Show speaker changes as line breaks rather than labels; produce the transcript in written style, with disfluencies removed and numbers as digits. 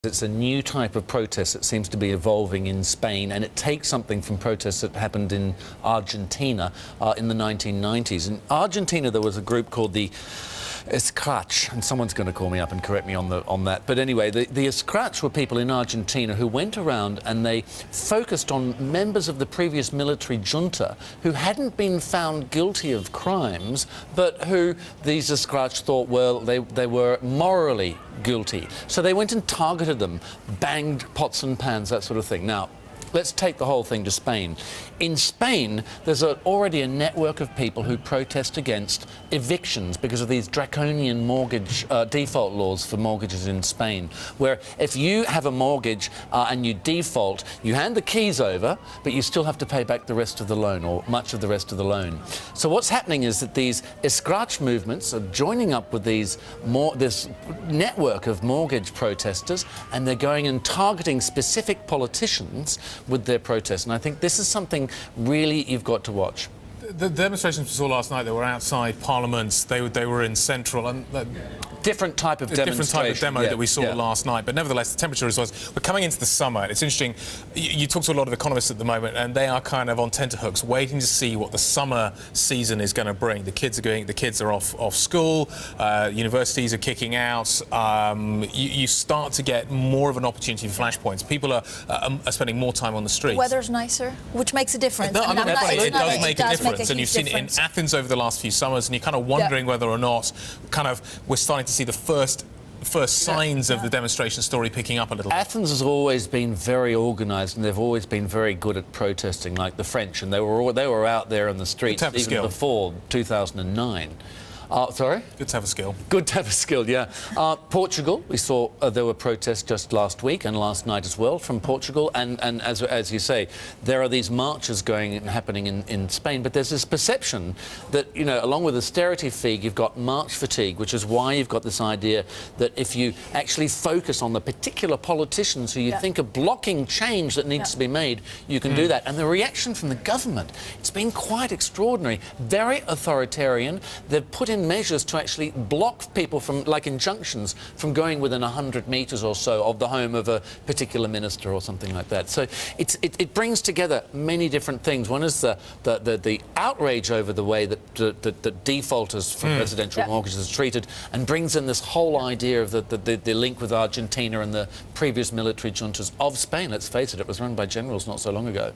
It's a new type of protest that seems to be evolving in Spain, and it takes something from protests that happened in Argentina in the 1990s. In Argentina, there was a group called the Escrache, and someone's going to call me up and correct me on that. But anyway, the Escrache were people in Argentina who went around and they focused on members of the previous military junta who hadn't been found guilty of crimes, but who these Escrache thought, well, they were morally guilty. So they went and targeted them, banged pots and pans, that sort of thing. Now, let's take the whole thing to Spain. In Spain, there's already a network of people who protest against evictions because of these draconian mortgage default laws for mortgages in Spain, where if you have a mortgage and you default, you hand the keys over, but you still have to pay back the rest of the loan, or much of the rest of the loan. So what's happening is that these Escrache movements are joining up with this network of mortgage protesters, and they're going and targeting specific politicians with their protests. And I think this is something really you've got to watch.
The demonstrations we saw last night, they were outside Parliament, they were in Central, and
different type of demonstration.
Different type of demo that we saw last night, but nevertheless the temperature is was. We're coming into the summer, and it's interesting, you talk to a lot of economists at the moment, and they are kind of on tenterhooks waiting to see what the summer season is going to bring. The kids are off school, universities are kicking out, you start to get more of an opportunity for flashpoints. People are spending more time on the streets.
The weather's nicer, which makes a difference.
No, it does make a difference, and you've seen it in Athens over the last few summers, and you're kind of wondering whether or not we're starting to see the first signs of the demonstration story picking up a little.
Athens has always been very organised, and they've always been very good at protesting, like the French, and they were out there in the streets even before 2009. Sorry?
Good to have a skill.
Good to have a skill, yeah. Portugal, we saw there were protests just last week and last night as well from Portugal, and as you say, there are these marches going and happening in Spain, but there's this perception that, you know, along with austerity fatigue, you've got march fatigue, which is why you've got this idea that if you actually focus on the particular politicians who you think are blocking change that needs to be made, you can do that. And the reaction from the government, it's been quite extraordinary, very authoritarian. They've put in measures to actually block people from, like injunctions, from going within 100 metres or so of the home of a particular minister or something like that. So it brings together many different things. One is the outrage over the way that the defaulters for residential mortgages are treated, and brings in this whole idea of the link with Argentina and the previous military juntas of Spain. Let's face it, it was run by generals not so long ago.